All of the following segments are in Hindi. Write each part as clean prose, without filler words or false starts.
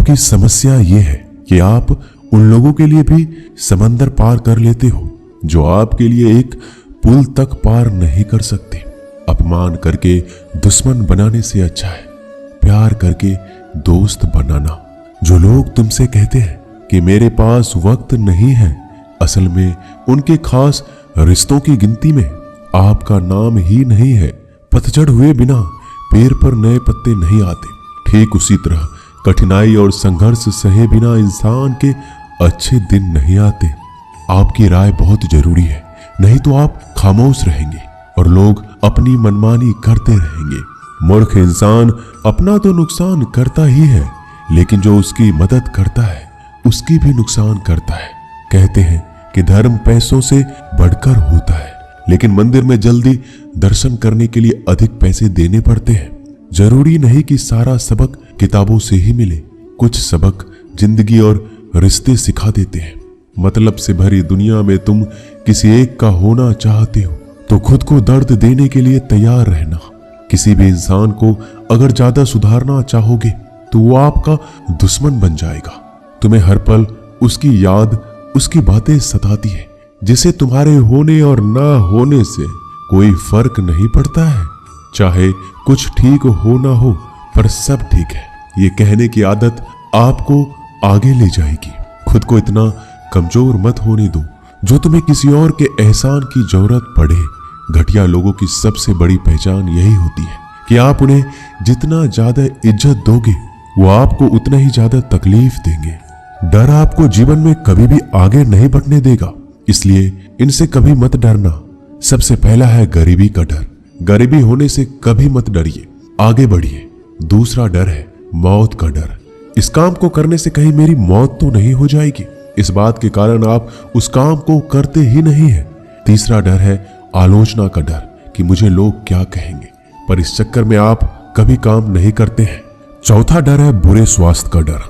आपकी समस्या ये है कि आप उन लोगों के लिए भी समंदर पार कर लेते हो जो आपके लिए एक पुल तक पार नहीं कर सकते। अपमान करके दुश्मन बनाने से अच्छा है प्यार करके दोस्त बनाना। जो लोग तुमसे कहते हैं कि मेरे पास वक्त नहीं है, असल में उनके खास रिश्तों की गिनती में आपका नाम ही नहीं है। पतझड़ हुए बिना पेड़ पर नए पत्ते नहीं आते। ठीक उसी तरह कठिनाई और संघर्ष सहे बिना इंसान के अच्छे दिन नहीं आते। आपकी राय बहुत जरूरी है, नहीं तो आप खामोश रहेंगे और लोग अपनी मनमानी करते रहेंगे। मूर्ख इंसान अपना तो नुकसान करता ही है, लेकिन जो उसकी मदद करता है उसकी भी नुकसान करता है। कहते हैं कि धर्म पैसों से बढ़कर होता है, लेकिन मंदिर में जल्दी दर्शन करने के लिए अधिक पैसे देने पड़ते हैं। जरूरी नहीं कि सारा सबक किताबों से ही मिले। कुछ सबक जिंदगी और रिश्ते सिखा देते हैं। मतलब से भरी दुनिया में तुम किसी एक का होना चाहते हो तो खुद को दर्द देने के लिए तैयार रहना। किसी भी इंसान को अगर ज्यादा सुधारना चाहोगे तो वो आपका दुश्मन बन जाएगा। तुम्हें हर पल उसकी याद, उसकी बातें सताती है, जिसे तुम्हारे होने और ना होने से कोई फर्क नहीं पड़ता है। चाहे कुछ ठीक हो ना हो, पर सब ठीक है ये कहने की आदत आपको आगे ले जाएगी। खुद को इतना कमजोर मत होने दो जो तुम्हें किसी और के एहसान की जरूरत पड़े। घटिया लोगों की सबसे बड़ी पहचान यही होती है कि आप उन्हें जितना ज्यादा इज्जत दोगे वो आपको उतना ही ज्यादा तकलीफ देंगे। डर आपको जीवन में कभी भी आगे नहीं बढ़ने देगा, इसलिए इनसे कभी मत डरना। सबसे पहला है गरीबी का डर। गरीबी होने से कभी मत डरिए, आगे बढ़िए। दूसरा डर है मौत का डर। इस काम को करने से कहीं मेरी मौत तो नहीं हो जाएगी, इस बात के कारण आप उस काम को करते ही नहीं है। तीसरा डर है आलोचना का डर कि मुझे लोग क्या कहेंगे, पर इस चक्कर में आप कभी काम नहीं करते हैं। चौथा डर है बुरे स्वास्थ्य का डर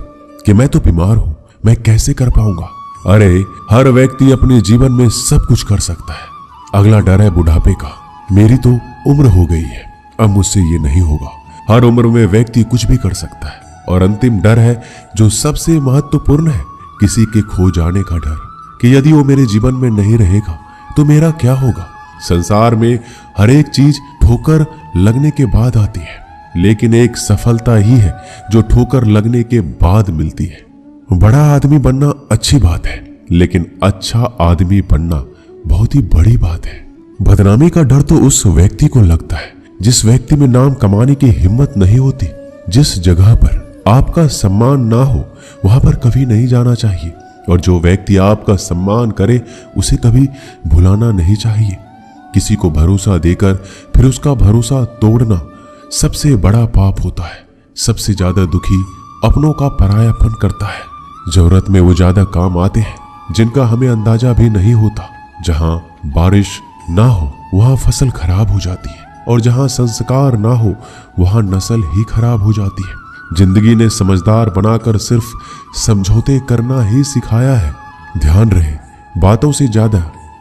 कि मैं तो बीमार हूं, मैं कैसे कर पाऊंगा। अरे हर व्यक्ति अपने जीवन में सब कुछ कर सकता है। अगला डर है बुढ़ापे का। मेरी तो उम्र हो गई है, अब मुझसे ये नहीं होगा। हर उम्र में व्यक्ति कुछ भी कर सकता है। और अंतिम डर है जो सबसे महत्वपूर्ण है, किसी के खो जाने का डर कि यदि वो मेरे जीवन में नहीं रहेगा तो मेरा क्या होगा। संसार में हर एक चीज ठोकर लगने के बाद आती है, लेकिन एक सफलता ही है जो ठोकर लगने के बाद मिलती है। बड़ा आदमी बनना अच्छी बात है, लेकिन अच्छा आदमी बनना बहुत ही बड़ी बात है। बदनामी का डर तो उस व्यक्ति को लगता है जिस व्यक्ति में नाम कमाने की हिम्मत नहीं होती। जिस जगह पर आपका सम्मान ना हो वहां पर कभी नहीं जाना चाहिए, और जो व्यक्ति आपका सम्मान करे उसे कभी भुलाना नहीं चाहिए। किसी को भरोसा देकर फिर उसका भरोसा तोड़ना सबसे बड़ा पाप होता है। सबसे ज्यादा दुखी अपनों का परायापन करता है। जरूरत में वो ज्यादा काम आते हैं जिनका हमें अंदाजा भी नहीं होता। जहां बारिश ना हो वहां फसल खराब हो जाती है, और जहां संस्कार ना हो वहां नस्ल ही खराब हो जाती है। जिंदगी ने समझदार बनाकर सिर्फ समझौते करना ही सिखाया है। ध्यान रहे, बातों से ज्यादा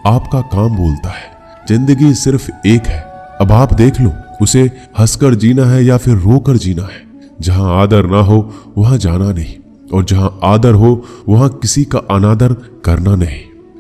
आपका काम बोलता है। जिंदगी सिर्फ एक है, अब आप देख लो उसे हंसकर जीना है या फिर रोकर जीना है। जहां आदर ना हो वहां जाना नहीं, और जहां आदर हो वहां किसी का अनादर करना नहीं।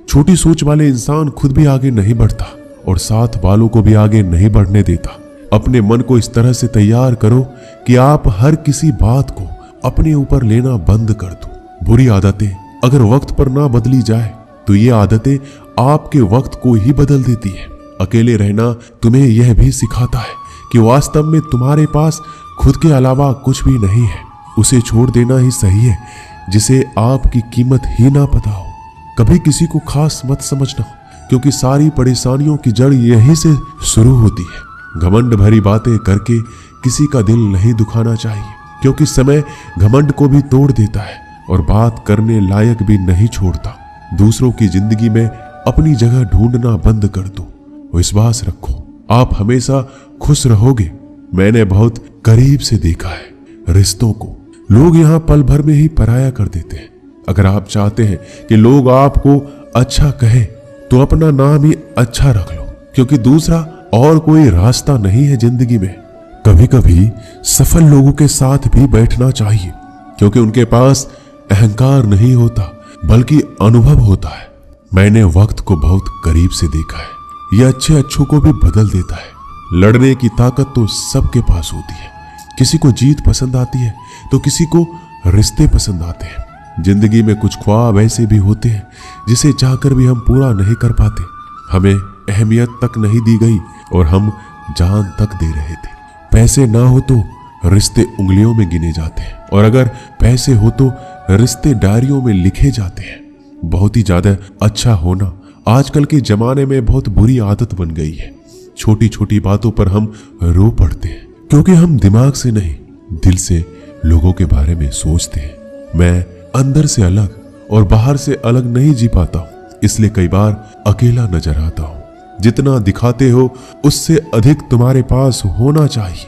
छोटी सोच वाले इंसान खुद भी आगे नहीं बढ़ता और साथ वालों को भी आगे नहीं बढ़ने देता। अपने मन को इस तरह से तैयार करो कि आप हर किसी बात को अपने ऊपर लेना बंद कर दो। बुरी आदतें अगर वक्त पर ना बदली जाए तो ये आदतें आपके वक्त को ही बदल देती है। अकेले रहना तुम्हें यह भी सिखाता है कि वास्तव में तुम्हारे पास खुद के अलावा कुछ भी नहीं है। उसे छोड़ देना ही सही है जिसे आपकी कीमत ही ना पता हो। कभी किसी को खास मत समझना, क्योंकि सारी परेशानियों की जड़ यहीं से शुरू होती है। घमंड भरी बातें करके किसी का दिल नहीं दुखाना चाहिए, क्योंकि समय घमंड को भी तोड़ देता है और बात करने लायक भी नहीं छोड़ता। दूसरों की जिंदगी में अपनी जगह ढूंढना बंद कर दो। विश्वास रखो, आप हमेशा खुश रहोगे। मैंने बहुत करीब से देखा है रिश्तों को। लोग यहाँ पल भर में ही पराया कर देते हैं। अगर आप चाहते हैं कि लोग आपको अच्छा कहें तो अपना नाम ही अच्छा रख लो, क्योंकि दूसरा और कोई रास्ता नहीं है जिंदगी में। कभी कभी सफल लोगों के साथ भी बैठना चाहिए, क्योंकि उनके पास अहंकार नहीं होता बल्कि अनुभव होता है। मैंने वक्त को बहुत करीब से देखा है। यह अच्छों को भी बदल देता है। लड़ने की ताकत तो सबके पास होती है। किसी को जीत पसंद आती है तो किसी को रिश्ते पसंद आते हैं। जिंदगी में कुछ ख्वाब ऐसे भी होते हैं जिसे चाहकर भी हम पूरा नहीं कर पाते। हमें अहमियत तक नहीं दी गई और हम जान तक दे रहे थे। पैसे ना हो तो रिश्ते उंगलियों में गिने जाते हैं, और अगर पैसे हो तो रिश्ते डायरियों में लिखे जाते हैं। बहुत ही ज्यादा अच्छा होना आजकल के जमाने में बहुत बुरी आदत बन गई है। छोटी छोटी बातों पर हम रो पड़ते हैं क्योंकि हम दिमाग से नहीं दिल से लोगों के बारे में सोचते हैं। मैं अंदर से अलग और बाहर से अलग नहीं जी पाता हूं, इसलिए कई बार अकेला नजर आता हूं। जितना दिखाते हो उससे अधिक तुम्हारे पास होना चाहिए,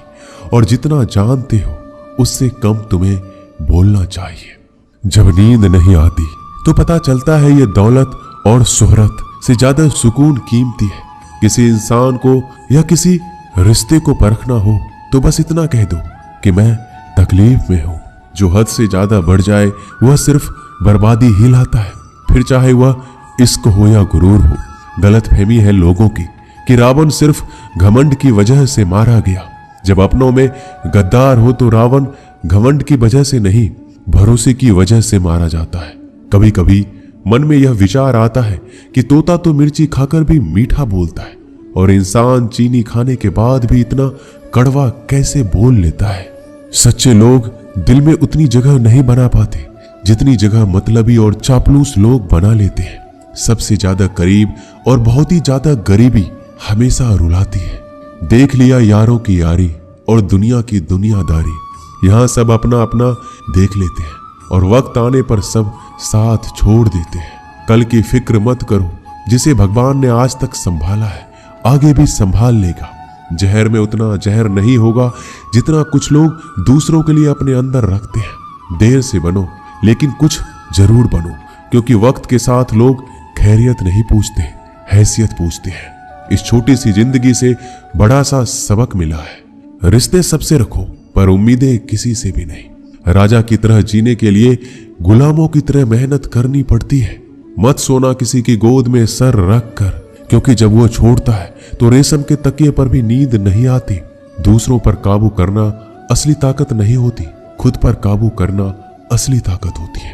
और जितना जानते हो उससे कम तुम्हें बोलना चाहिए। जब नींद नहीं आती तो पता चलता है ये दौलत और शोहरत से ज्यादा सुकून कीमती है। किसी इंसान को या किसी रिश्ते को परखना हो तो बस इतना कह दो कि मैं तकलीफ में हूं। जो हद से ज्यादा बढ़ जाए वह सिर्फ बर्बादी ही लाता है, फिर चाहे वह इश्क हो या गुरूर हो। गलतफहमी है लोगों की कि रावण सिर्फ घमंड की वजह से मारा गया। जब अपनों में गद्दार हो तो रावण घमंड की वजह से नहीं, भरोसे की वजह से मारा जाता है। कभी कभी मन में यह विचार आता है कि तोता तो मिर्ची खाकर भी मीठा बोलता है, और इंसान चीनी खाने के बाद भी इतना कड़वा कैसे बोल लेता है। सच्चे लोग दिल में उतनी जगह नहीं बना पाते जितनी जगह मतलबी और चापलूस लोग बना लेते हैं। सबसे ज्यादा करीब और बहुत ही ज्यादा गरीबी हमेशा रुलाती है। देख लिया यारों की यारी और दुनिया की दुनियादारी। यहाँ सब अपना अपना देख लेते हैं और वक्त आने पर सब साथ छोड़ देते हैं। कल की फिक्र मत करो, जिसे भगवान ने आज तक संभाला है आगे भी संभाल लेगा। जहर में उतना जहर नहीं होगा जितना कुछ लोग दूसरों के लिए अपने अंदर रखते हैं। देर से बनो लेकिन कुछ जरूर बनो, क्योंकि वक्त के साथ लोग खैरियत नहीं पूछते, हैसियत पूछते हैं। इस छोटी सी जिंदगी से बड़ा सा सबक मिला है। रिश्ते सबसे रखो पर उम्मीदें किसी से भी नहीं। राजा की तरह जीने के लिए गुलामों की तरह मेहनत करनी पड़ती है। मत सोना किसी की गोद में सर रख कर, क्योंकि जब वो छोड़ता है तो रेशम के तकिए पर भी नींद नहीं आती। दूसरों पर काबू करना असली ताकत नहीं होती, खुद पर काबू करना असली ताकत होती है।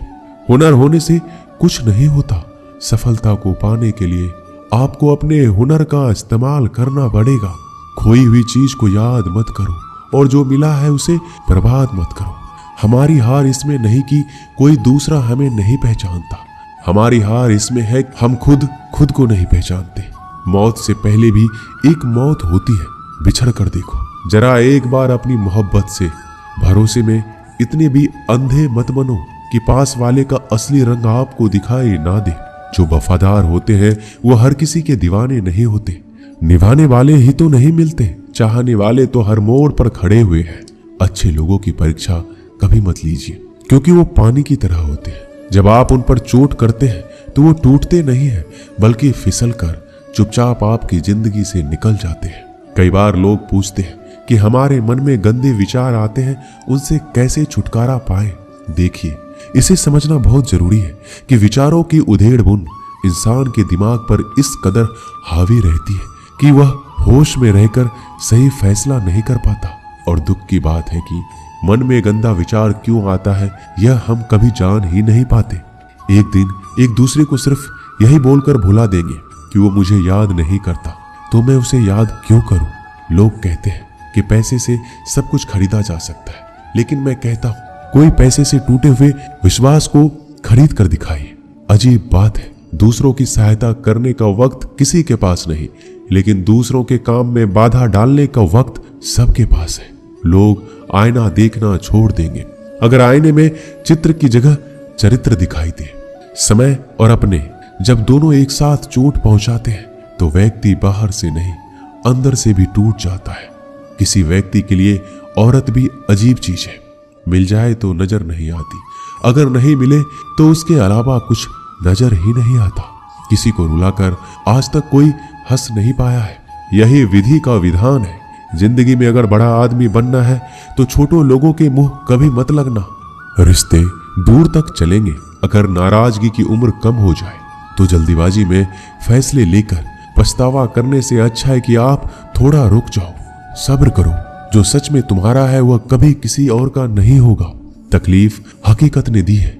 हुनर होने से कुछ नहीं होता। सफलता को पाने के लिए आपको अपने हुनर का इस्तेमाल करना पड़ेगा। खोई हुई चीज को याद मत करो और जो मिला है उसे बर्बाद मत करो। हमारी हार इसमें नहीं कि कोई दूसरा हमें नहीं पहचानता, हमारी हार इसमें है कि हम खुद को नहीं पहचानते। मौत से पहले भी एक मौत होती है, बिछड़ कर देखो। जरा एक बार अपनी मोहब्बत से भरोसे में इतने भी अंधे मत बनो कि पास वाले का असली रंग आपको दिखाई ना दे। जो वफादार होते हैं वो हर किसी के दीवाने नहीं होते। निभाने वाले ही तो नहीं मिलते, चाहने वाले तो हर मोड़ पर खड़े हुए हैं। अच्छे लोगों की परीक्षा कभी मत लीजिए, क्योंकि वो पानी की तरह होते हैं। जब आप उन पर चोट करते हैं तो वो टूटते नहीं हैं, बल्कि फिसल कर चुपचाप आपकी जिंदगी से निकल जाते हैं। कई बार लोग पूछते हैं कि हमारे मन में गंदे विचार आते हैं, उनसे कैसे छुटकारा पाएं। देखिए, इसे समझना बहुत जरूरी है कि विचारों की उधेड़ बुन इंसान के दिमाग पर इस कदर हावी रहती है कि वह होश में रहकर सही फैसला नहीं कर पाता। और दुख की बात है कि मन में गंदा विचार क्यों आता है यह हम कभी जान ही नहीं पाते। एक दिन एक दूसरे को सिर्फ यही बोलकर भुला देंगे कि वो मुझे याद नहीं करता, तो मैं उसे याद क्यों करूं। लोग कहते हैं कि पैसे से सब कुछ खरीदा जा सकता है, लेकिन मैं कहता हूं कोई पैसे से टूटे हुए विश्वास को खरीद कर दिखाइए। अजीब बात है, दूसरों की सहायता करने का वक्त किसी के पास नहीं, लेकिन दूसरों के काम में बाधा डालने का वक्त सबके पास है। लोग आईना देखना छोड़ देंगे अगर आईने में चित्र की जगह चरित्र दिखाई दे। समय और अपने जब दोनों एक साथ चोट पहुंचाते हैं तो व्यक्ति बाहर से नहीं अंदर से भी टूट जाता है। किसी व्यक्ति के लिए औरत भी अजीब चीज है। मिल जाए तो नजर नहीं आती, अगर नहीं मिले तो उसके अलावा कुछ नजर ही नहीं आता। किसी को रुलाकर आज तक कोई हंस नहीं पाया है। यही विधि का विधान है। जिंदगी में अगर बड़ा आदमी बनना है तो छोटों लोगों के मुंह कभी मत लगना। रिश्ते दूर तक चलेंगे। अगर नाराजगी की उम्र कम हो जाए तो जल्दीबाजी में फैसले लेकर पछतावा करने से अच्छा है कि आप थोड़ा रुक जाओ, सब्र करो। जो सच में तुम्हारा है वह कभी किसी और का नहीं होगा। तकलीफ हकीकत ने दी है।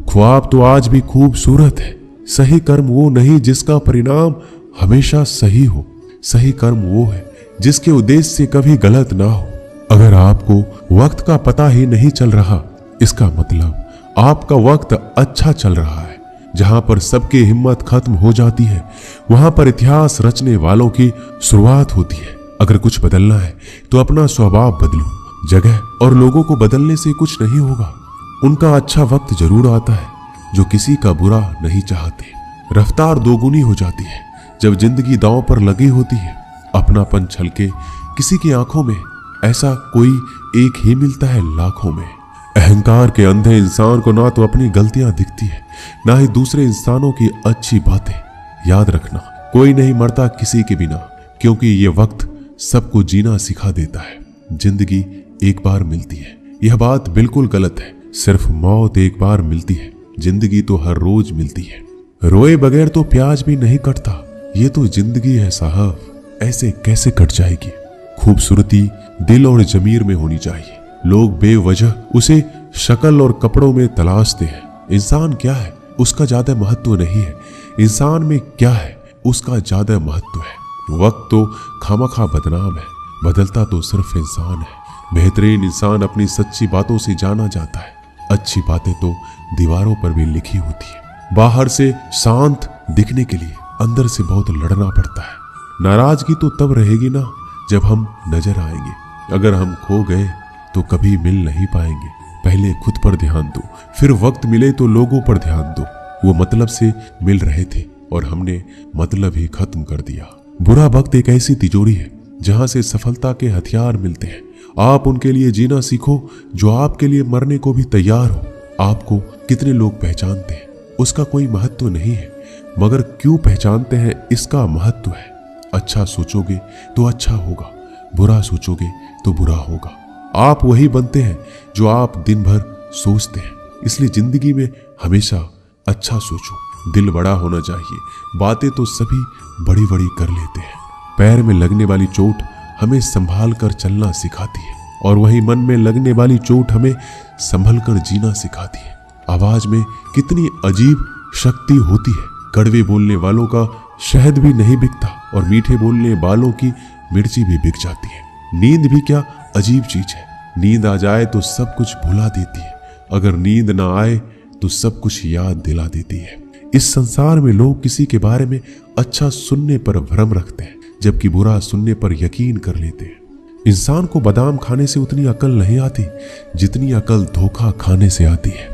ख्वाब तो आज भी खूबसूरत है। सही कर्म वो नहीं जिसका परिणाम हमेशा सही हो। सही कर्म वो है जिसके उद्देश्य से कभी गलत ना हो। अगर आपको वक्त का पता ही नहीं चल रहा, इसका मतलब आपका वक्त अच्छा चल रहा है। जहां पर सबकी हिम्मत खत्म हो जाती है, वहां पर इतिहास रचने वालों की शुरुआत होती है। अगर कुछ बदलना है तो अपना स्वभाव बदलो। जगह और लोगों को बदलने से कुछ नहीं होगा। उनका अच्छा वक्त जरूर आता है जो किसी का बुरा नहीं चाहते। रफ्तार दोगुनी हो जाती है जब जिंदगी दांव पर लगी होती है। अपनापन छलके किसी की आंखों में, ऐसा कोई एक ही मिलता है लाखों में। अहंकार के अंधे इंसान को ना तो अपनी गलतियां दिखती है, ना ही दूसरे इंसानों की अच्छी बातें। याद रखना, कोई नहीं मरता किसी के बिना, क्योंकि ये वक्त सबको जीना सिखा देता है। जिंदगी एक बार मिलती है, यह बात बिल्कुल गलत है। सिर्फ मौत एक बार मिलती है, जिंदगी तो हर रोज मिलती है। रोए बगैर तो प्याज भी नहीं कटता। ये तो जिंदगी है साहब, ऐसे कैसे कट जाएगी। खूबसूरती दिल और जमीर में होनी चाहिए। लोग बेवजह उसे शक्ल और कपड़ों में तलाशते हैं। इंसान क्या है उसका ज्यादा महत्व नहीं है, इंसान में क्या है उसका ज्यादा महत्व है। वक्त तो खामखा बदनाम है, बदलता तो सिर्फ इंसान है। बेहतरीन इंसान अपनी सच्ची बातों से जाना जाता है। अच्छी बातें तो दीवारों पर भी लिखी होती है। बाहर से शांत दिखने के लिए अंदर से बहुत लड़ना पड़ता है। नाराजगी तो तब रहेगी ना जब हम नजर आएंगे। अगर हम खो गए तो कभी मिल नहीं पाएंगे। पहले खुद पर ध्यान दो, फिर वक्त मिले तो लोगों पर ध्यान दो। वो मतलब से मिल रहे थे और हमने मतलब ही खत्म कर दिया। बुरा वक्त एक ऐसी तिजोरी है जहां से सफलता के हथियार मिलते हैं। आप उनके लिए जीना सीखो जो आपके लिए मरने को भी तैयार हो। आपको कितने लोग पहचानते हैं उसका कोई महत्व नहीं है, मगर क्यों पहचानते हैं इसका महत्व है। अच्छा सोचोगे तो अच्छा होगा, बुरा सोचोगे तो बुरा होगा। आप वही बनते हैं जो आप दिन भर सोचते हैं। इसलिए जिंदगी में हमेशा अच्छा सोचो। दिल बड़ा होना चाहिए। बातें तो सभी बड़ी बड़ी कर लेते हैं। पैर में लगने वाली चोट हमें संभाल कर चलना सिखाती है, और वही मन में लगने वाली चोट हमें संभल कर जीना सिखाती है। आवाज में कितनी अजीब शक्ति होती है। कड़वे बोलने वालों का शहद भी नहीं बिकता और मीठे बोलने वालों की मिर्ची भी बिक जाती है। नींद भी क्या अजीब चीज है। नींद आ जाए तो सब कुछ भुला देती है, अगर नींद ना आए तो सब कुछ याद दिला देती है। इस संसार में लोग किसी के बारे में अच्छा सुनने पर भ्रम रखते हैं, जबकि बुरा सुनने पर यकीन कर लेते हैं। इंसान को बादाम खाने से उतनी अकल नहीं आती जितनी अकल धोखा खाने से आती है।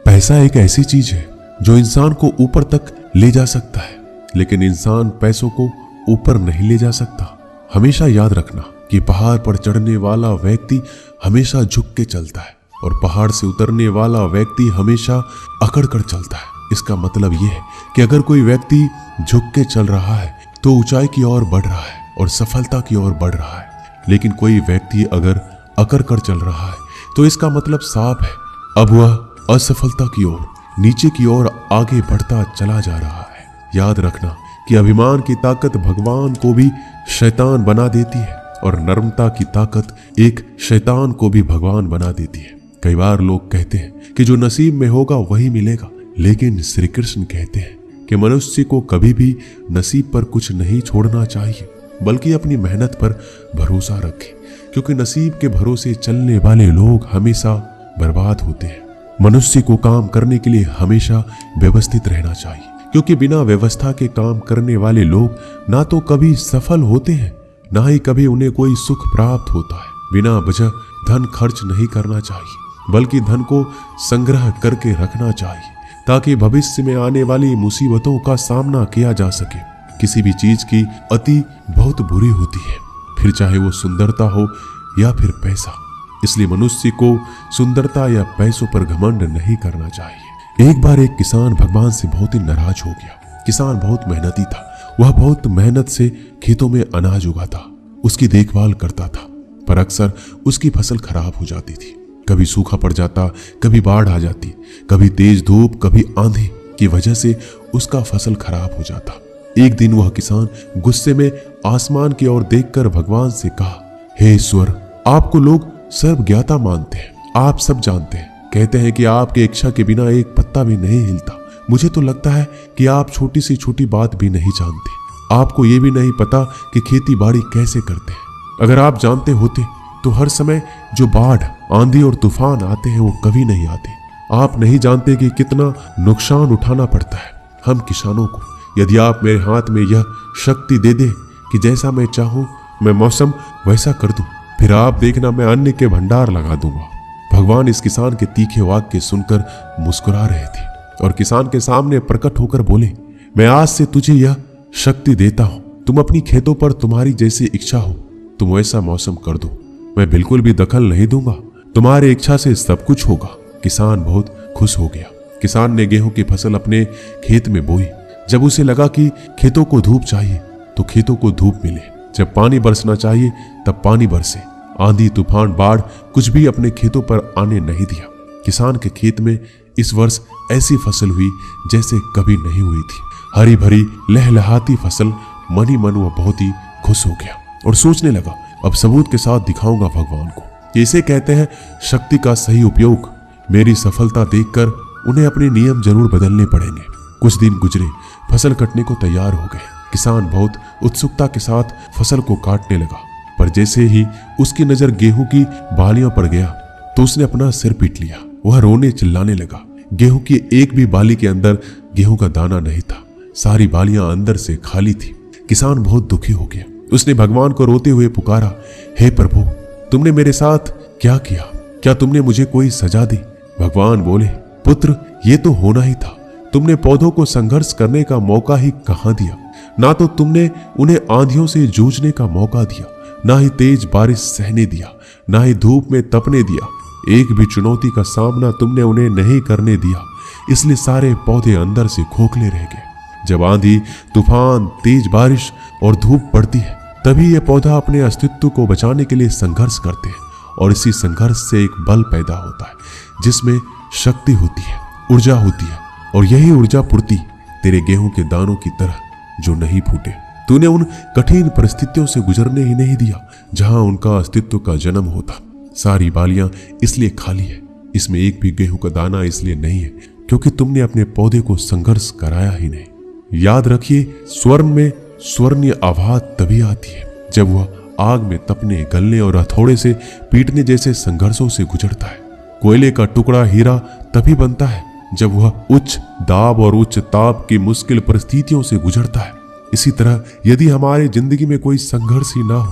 पैसा एक ऐसी चीज है जो इंसान को ऊपर तक ले जा सकता है, लेकिन इंसान पैसों को ऊपर नहीं ले जा सकता। हमेशा याद रखना कि पहाड़ पर चढ़ने वाला व्यक्ति हमेशा झुक के चलता है और पहाड़ से उतरने वाला व्यक्ति हमेशा अकड़ कर चलता है। इसका मतलब यह है कि अगर कोई व्यक्ति झुक के चल रहा है तो ऊंचाई की ओर बढ़ रहा है और सफलता की ओर बढ़ रहा है, लेकिन कोई व्यक्ति अगर अकड़ कर चल रहा है तो इसका मतलब साफ है, अब वह असफलता की ओर, नीचे की ओर आगे बढ़ता चला जा रहा है। याद रखना कि अभिमान की ताकत भगवान को भी शैतान बना देती है और नर्मता की ताकत एक शैतान को भी भगवान बना देती है। कई बार लोग कहते हैं कि जो नसीब में होगा वही मिलेगा, लेकिन श्री कृष्ण कहते हैं कि मनुष्य को कभी भी नसीब पर कुछ नहीं छोड़ना चाहिए, बल्कि अपनी मेहनत पर भरोसा रखे, क्योंकि नसीब के भरोसे चलने वाले लोग हमेशा बर्बाद होते हैं। मनुष्य को काम करने के लिए हमेशा व्यवस्थित रहना चाहिए, क्योंकि बिना व्यवस्था के काम करने वाले लोग ना तो कभी सफल होते हैं, ना ही कभी उन्हें कोई सुख प्राप्त होता है। बिना वजह धन खर्च नहीं करना चाहिए, बल्कि धन को संग्रह करके रखना चाहिए, ताकि भविष्य में आने वाली मुसीबतों का सामना किया जा सके। किसी भी चीज की अति बहुत बुरी होती है, फिर चाहे वो सुंदरता हो या फिर पैसा। इसलिए मनुष्य को सुंदरता या पैसों पर घमंड नहीं करना चाहिए। एक बार एक किसान भगवान से बहुत ही नाराज हो गया। किसान बहुत मेहनती था, वह बहुत मेहनत से खेतों में अनाज उगाता, उसकी देखभाल करता था, पर अक्सर उसकी फसल खराब हो जाती थी। कभी सूखा पड़ जाता, कभी बाढ़ आ जाती, कभी तेज धूप, कभी आंधी की वजह से उसका फसल खराब हो जाता। एक दिन वह किसान गुस्से में आसमान की ओर देखकर भगवान से कहा, हे ईश्वर, आपको लोग सर्वज्ञाता मानते हैं, आप सब जानते हैं, कहते हैं कि आपके इच्छा के बिना एक पत्ता भी नहीं हिलता। मुझे तो लगता है कि आप छोटी सी छोटी बात भी नहीं जानते। आपको ये भी नहीं पता कि खेती बाड़ी कैसे करते हैं। अगर आप जानते होते तो हर समय जो बाढ़, आंधी और तूफान आते हैं वो कभी नहीं आते। आप नहीं जानते कि कितना नुकसान उठाना पड़ता है हम किसानों को। यदि आप मेरे हाथ में यह शक्ति दे दे कि जैसा मैं चाहूं मैं मौसम वैसा कर दूं, फिर आप देखना मैं अन्न के भंडार लगा दूंगा। भगवान इस किसान के तीखे वाक्य सुनकर मुस्कुरा रहे थे और किसान के सामने प्रकट होकर बोले, मैं आज से तुझे यह शक्ति देता हूं। तुम अपनी खेतों पर तुम्हारी जैसी इच्छा हो तुम वैसा मौसम कर दो। मैं बिल्कुल भी दखल नहीं दूंगा। तुम्हारी इच्छा से सब कुछ होगा। किसान बहुत खुश हो गया। किसान ने गेहूं की फसल अपने खेत में बोई। जब उसे लगा कि खेतों को धूप चाहिए तो खेतों को धूप मिले, जब पानी बरसना चाहिए तब पानी बरसे। आंधी, तूफान, बाढ़ कुछ भी अपने खेतों पर आने नहीं दिया। किसान के खेत में इस वर्ष ऐसी फसल हुई जैसे कभी नहीं हुई थी। हरी भरी लहलहाती फसल। मन ही मन वह बहुत ही खुश हो गया और सोचने लगा, अब सबूत के साथ दिखाऊंगा भगवान को। इसे कहते हैं शक्ति का सही उपयोग। मेरी सफलता देखकर उन्हें अपने नियम जरूर बदलने पड़ेंगे। कुछ दिन गुजरे, फसल कटने को तैयार हो गए। किसान बहुत उत्सुकता के साथ फसल को काटने लगा, पर जैसे ही उसकी नजर गेहूं की बालियों पर गया तो उसने अपना सिर पीट लिया। वह रोने चिल्लाने लगा। गेहूं की एक भी बाली के अंदर गेहूं का दाना नहीं था। सारी बालियां अंदर से खाली थी। किसान बहुत दुखी हो गया। उसने भगवान को रोते हुए पुकारा, हे प्रभु, तुमने मेरे साथ क्या किया? क्या तुमने मुझे कोई सजा दी? भगवान बोले, पुत्र, ये तो होना ही था। तुमने पौधों को संघर्ष करने का मौका ही कहां दिया। ना तो तुमने उन्हें आंधियों से जूझने का मौका दिया, ना ही तेज बारिश सहने दिया, ना ही धूप में तपने दिया। एक भी चुनौती का सामना तुमने उन्हें नहीं करने दिया। इसलिए सारे पौधे अंदर से खोखले रह गए। जब आंधी, तूफान, तेज बारिश और धूप पड़ती है तभी ये पौधा अपने अस्तित्व को बचाने के लिए संघर्ष करते हैं और इसी संघर्ष से एक बल पैदा होता है जिसमें शक्ति होती है, ऊर्जा होती है। और यही ऊर्जा पूर्ति तेरे गेहूं के दानों की तरह जो नहीं फूटे। तूने उन कठिन परिस्थितियों से गुजरने ही नहीं दिया जहां उनका अस्तित्व का जन्म होता। सारी बालियां इसलिए खाली है, इसमें एक भी गेहूं का दाना इसलिए नहीं है क्योंकि तुमने अपने पौधे को संघर्ष कराया ही नहीं। याद रखिए, स्वर्ण में स्वर्णीय आवाज तभी आती है जब वह आग में तपने, गलने और हथौड़े से पीटने जैसे संघर्षों से गुजरता है। कोयले का टुकड़ा हीरा तभी बनता है जब वह उच्च दाब और उच्च ताप की मुश्किल परिस्थितियों से गुजरता है। इसी तरह यदि हमारे जिंदगी में कोई संघर्ष ही ना हो,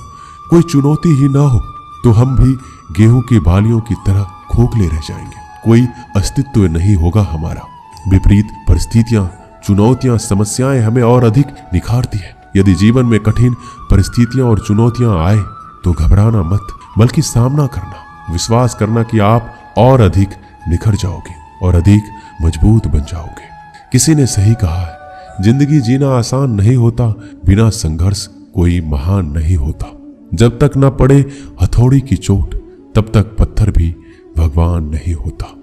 कोई चुनौती ही ना हो, तो हम भी गेहूं की बालियों की तरह खोखले रह जाएंगे। कोई अस्तित्व नहीं होगा हमारा। विपरीत परिस्थितियां, चुनौतियां, समस्याएं हमें और अधिक निखारती है। यदि जीवन में कठिन परिस्थितियां और चुनौतियां आए तो घबराना मत, बल्कि सामना करना, विश्वास करना कि आप और अधिक निखर जाओगे और अधिक मजबूत बन जाओगे। किसी ने सही कहा है, जिंदगी जीना आसान नहीं होता, बिना संघर्ष कोई महान नहीं होता। जब तक न पड़े हथौड़ी की चोट तब तक पत्थर भी भगवान नहीं होता।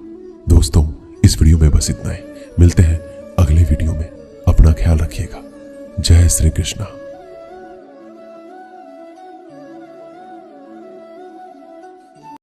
दोस्तों, इस वीडियो में बस इतना ही। मिलते हैं अगले वीडियो में। अपना ख्याल रखिएगा। जय श्री कृष्णा।